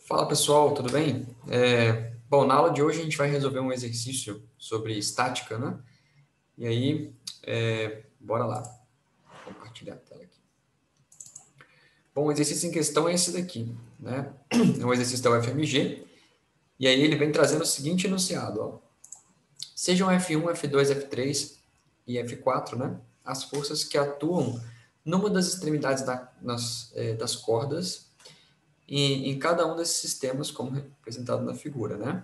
Fala pessoal, tudo bem? Bom, na aula de hoje a gente vai resolver um exercício sobre estática, né? E aí, bora lá. Vou compartilhar a tela aqui. Bom, o exercício em questão é esse daqui, né? É um exercício da UFMG. E aí ele vem trazendo o seguinte enunciado, ó. Sejam F1, F2, F3 e F4, né? As forças que atuam numa das extremidades das cordas em cada um desses sistemas, como representado na figura, né?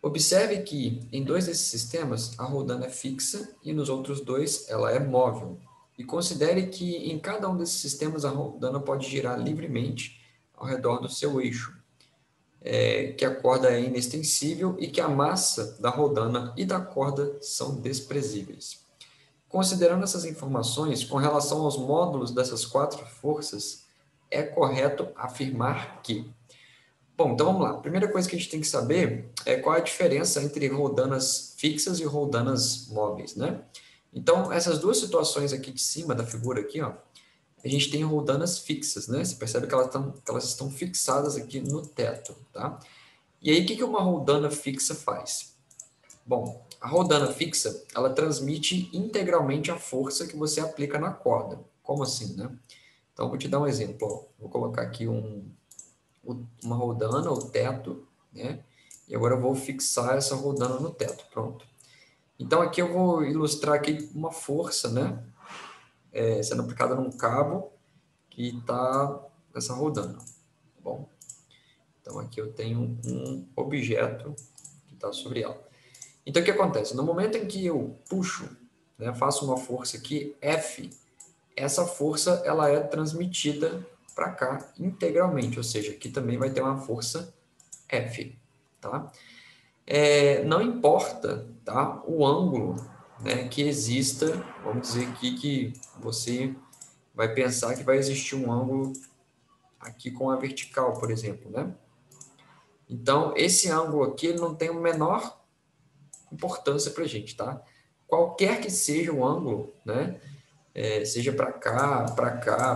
Observe que em dois desses sistemas a rodana é fixa e nos outros dois ela é móvel. E considere que em cada um desses sistemas a rodana pode girar livremente ao redor do seu eixo, que a corda é inextensível e que a massa da rodana e da corda são desprezíveis. Considerando essas informações, com relação aos módulos dessas quatro forças, é correto afirmar que... Bom, então vamos lá. A primeira coisa que a gente tem que saber é qual é a diferença entre roldanas fixas e roldanas móveis, né? Então, essas duas situações aqui de cima da figura aqui, ó, a gente tem roldanas fixas, né? Você percebe que elas estão fixadas aqui no teto, tá? E aí, o que uma roldana fixa faz? Bom, a roldana fixa, ela transmite integralmente a força que você aplica na corda. Como assim, né? Então, vou te dar um exemplo, ó. Vou colocar aqui uma rodana, o teto, né? E agora eu vou fixar essa rodana no teto, pronto. Então aqui eu vou ilustrar aqui uma força, né? Sendo aplicada num cabo que está nessa rodana, tá bom? Então aqui eu tenho um objeto que está sobre ela. Então o que acontece? No momento em que eu puxo, né, faço uma força aqui, F, essa força ela é transmitida para cá integralmente, ou seja, aqui também vai ter uma força F, tá? Não importa, tá, o ângulo, né, que exista, vamos dizer aqui que você vai pensar que vai existir um ângulo aqui com a vertical, por exemplo, né? Então, esse ângulo aqui ele não tem a menor importância para a gente, tá? Qualquer que seja o ângulo, né, seja para cá,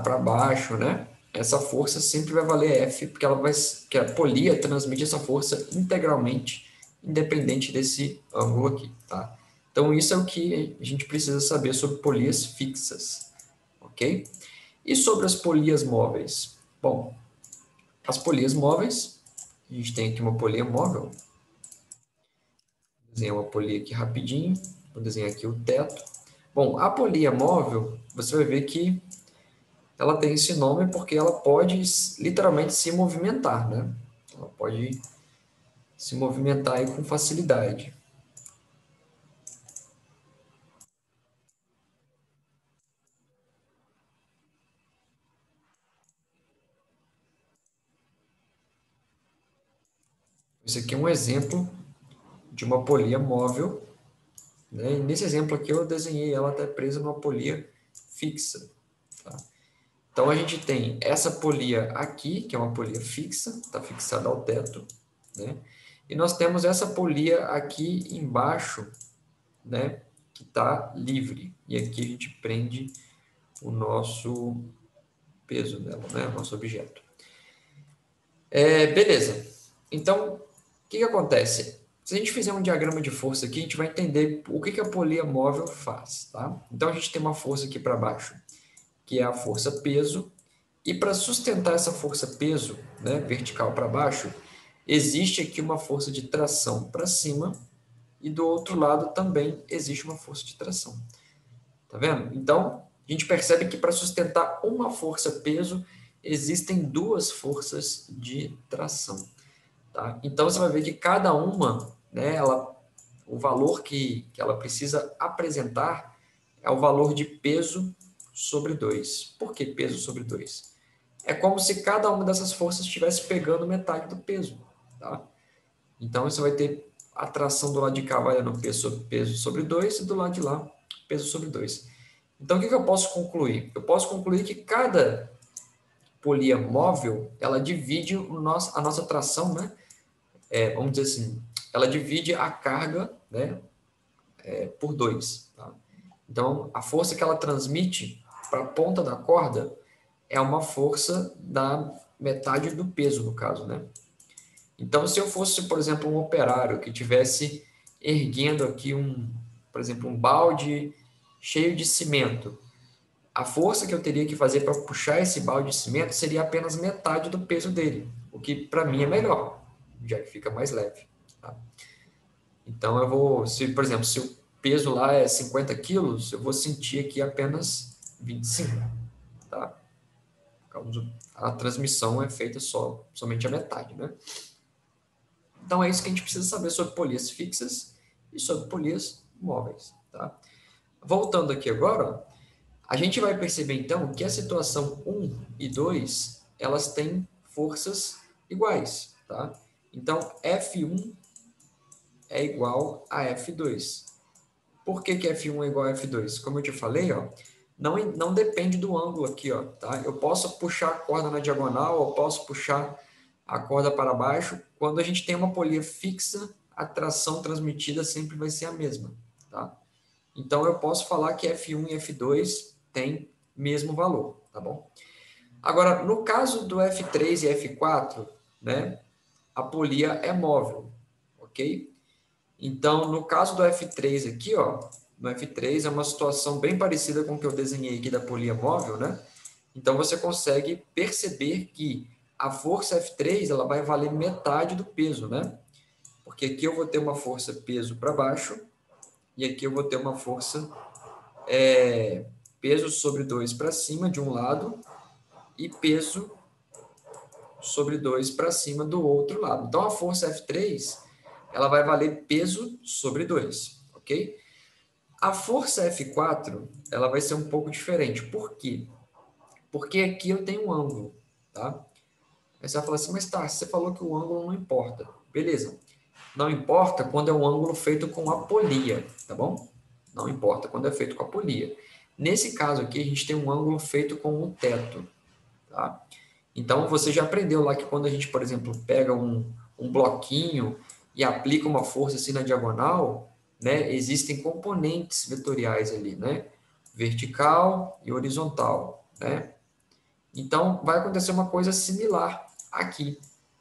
para baixo, né? Essa força sempre vai valer F, porque que a polia transmite essa força integralmente, independente desse ângulo aqui, tá? Então, isso é o que a gente precisa saber sobre polias fixas, ok? E sobre as polias móveis? Bom, as polias móveis, a gente tem aqui uma polia móvel, vou desenhar uma polia aqui rapidinho, vou desenhar aqui o teto. Bom, a polia móvel, você vai ver que ela tem esse nome porque ela pode literalmente se movimentar, né? Ela pode se movimentar aí com facilidade. Esse aqui é um exemplo de uma polia móvel, né? E nesse exemplo aqui eu desenhei ela até presa numa polia fixa, tá? Então a gente tem essa polia aqui, que é uma polia fixa, está fixada ao teto, né? E nós temos essa polia aqui embaixo, né, que está livre. E aqui a gente prende o nosso peso dela, né, o nosso objeto. Beleza. Então, o que acontece? Se a gente fizer um diagrama de força aqui, a gente vai entender o que a polia móvel faz, tá? Então, a gente tem uma força aqui para baixo, que é a força peso, e para sustentar essa força peso, né, vertical para baixo, existe aqui uma força de tração para cima, e do outro lado também existe uma força de tração. Tá vendo? Então, a gente percebe que para sustentar uma força peso, existem duas forças de tração. Tá? Então, você vai ver que cada uma, né, o valor que ela precisa apresentar é o valor de peso sobre 2. Por que peso sobre 2? É como se cada uma dessas forças estivesse pegando metade do peso. Tá? Então, você vai ter a tração do lado de cá vai no peso sobre 2 e do lado de lá, peso sobre 2. Então, o que eu posso concluir? Eu posso concluir que cada polia móvel, ela divide a nossa tração, né? Vamos dizer assim, ela divide a carga, né, por 2. Tá? Então, a força que ela transmite para a ponta da corda é uma força da metade do peso, no caso, né? Então, se eu fosse, por exemplo, um operário que tivesse erguendo aqui por exemplo, um balde cheio de cimento, a força que eu teria que fazer para puxar esse balde de cimento seria apenas metade do peso dele, o que para mim é melhor, já que fica mais leve. Tá? Então, por exemplo, se o peso lá é 50 quilos, eu vou sentir aqui apenas 25. Tá? A transmissão é feita somente a metade, né? Então, é isso que a gente precisa saber sobre polias fixas e sobre polias móveis. Tá? Voltando aqui agora, ó, a gente vai perceber, então, que a situação 1 e 2, elas têm forças iguais. Tá? Então, F1 é igual a F2. Por que F1 é igual a F2? Como eu te falei, ó, não depende do ângulo aqui. Ó, tá? Eu posso puxar a corda na diagonal, eu posso puxar a corda para baixo. Quando a gente tem uma polia fixa, a tração transmitida sempre vai ser a mesma. Tá? Então, eu posso falar que F1 e F2 têm mesmo valor. Tá bom? Agora, no caso do F3 e F4, né, a polia é móvel. Ok? Então, no caso do F3 aqui, ó, no F3 é uma situação bem parecida com o que eu desenhei aqui da polia móvel, né? Então, você consegue perceber que a força F3 ela vai valer metade do peso, né? Porque aqui eu vou ter uma força peso para baixo e aqui eu vou ter uma força peso sobre 2 para cima de um lado e peso sobre 2 para cima do outro lado. Então, a força F3 ela vai valer peso sobre 2, ok? A força F4 ela vai ser um pouco diferente. Por quê? Porque aqui eu tenho um ângulo, tá? Aí você vai falar assim, mas tá, você falou que o ângulo não importa. Beleza. Não importa quando é um ângulo feito com a polia, tá bom? Não importa quando é feito com a polia. Nesse caso aqui, a gente tem um ângulo feito com o teto, tá? Então, você já aprendeu lá que quando a gente, por exemplo, pega um bloquinho e aplica uma força assim na diagonal, né, existem componentes vetoriais ali, né? Vertical e horizontal, né? Então, vai acontecer uma coisa similar aqui,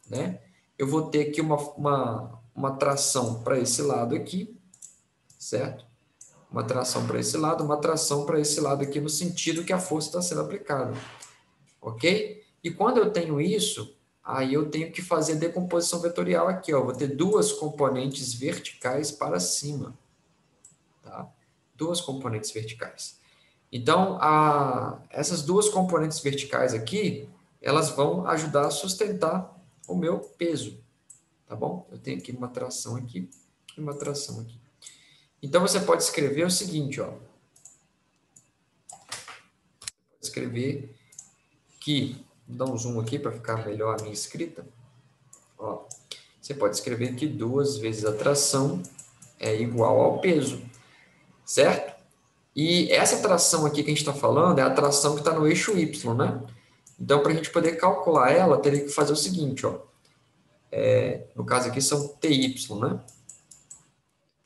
né? Eu vou ter aqui uma tração para esse lado aqui, certo? Uma tração para esse lado, uma tração para esse lado aqui, no sentido que a força está sendo aplicada, ok? E quando eu tenho isso, aí eu tenho que fazer decomposição vetorial aqui, ó. Vou ter duas componentes verticais para cima, tá? Duas componentes verticais. Então, essas duas componentes verticais aqui, elas vão ajudar a sustentar o meu peso, tá bom? Eu tenho aqui uma tração aqui e uma tração aqui. Então, você pode escrever o seguinte, ó. Pode escrever que, vou dar um zoom aqui para ficar melhor a minha escrita. Ó, você pode escrever que 2 vezes a tração é igual ao peso, certo? E essa tração aqui que a gente está falando é a tração que está no eixo Y, né? Então, para a gente poder calcular ela, teria que fazer o seguinte, ó. No caso aqui são TY, né?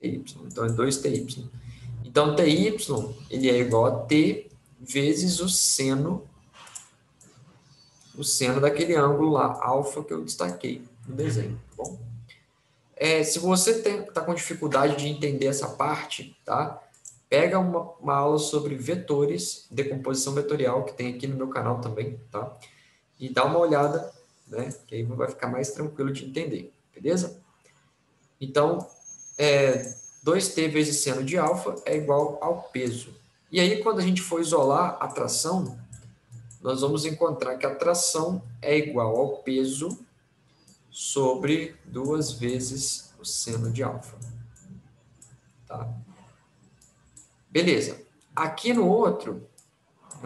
TY, então é 2TY. Então, TY, ele é igual a T vezes o seno daquele ângulo lá, alfa, que eu destaquei no desenho, tá bom? Se você está com dificuldade de entender essa parte, tá? Pega uma aula sobre vetores, decomposição vetorial, que tem aqui no meu canal também, tá? E dá uma olhada, né? Que aí vai ficar mais tranquilo de entender, beleza? Então, 2t vezes seno de alfa é igual ao peso. E aí, quando a gente for isolar a tração, nós vamos encontrar que a tração é igual ao peso sobre 2 vezes o seno de alfa. Tá? Beleza. Aqui na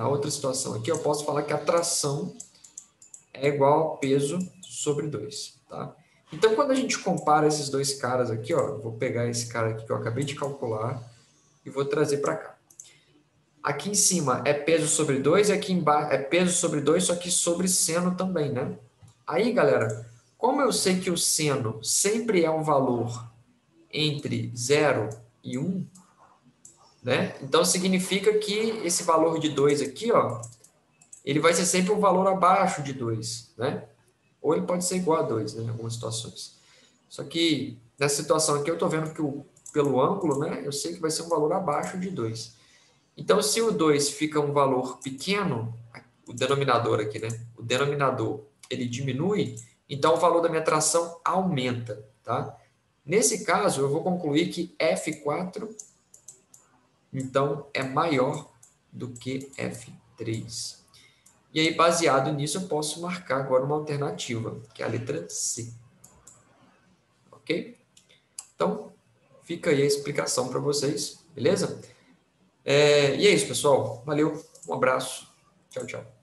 outra situação aqui, eu posso falar que a tração é igual ao peso sobre 2. Tá? Então, quando a gente compara esses dois caras aqui, ó, eu vou pegar esse cara aqui que eu acabei de calcular e vou trazer para cá. Aqui em cima é peso sobre 2 e aqui embaixo é peso sobre 2, só que sobre seno também, né? Aí, galera, como eu sei que o seno sempre é um valor entre 0 e 1, né? Então, significa que esse valor de 2 aqui, ó, ele vai ser sempre um valor abaixo de 2, né? Ou ele pode ser igual a 2, né, em algumas situações. Só que nessa situação aqui eu estou vendo que pelo ângulo, né, eu sei que vai ser um valor abaixo de 2. Então, se o 2 fica um valor pequeno, o denominador aqui, né? O denominador, ele diminui, então o valor da minha tração aumenta, tá? Nesse caso, eu vou concluir que F4, então, é maior do que F3. E aí, baseado nisso, eu posso marcar agora uma alternativa, que é a letra C. Ok? Então, fica aí a explicação para vocês, beleza? E é isso, pessoal. Valeu, um abraço. Tchau, tchau.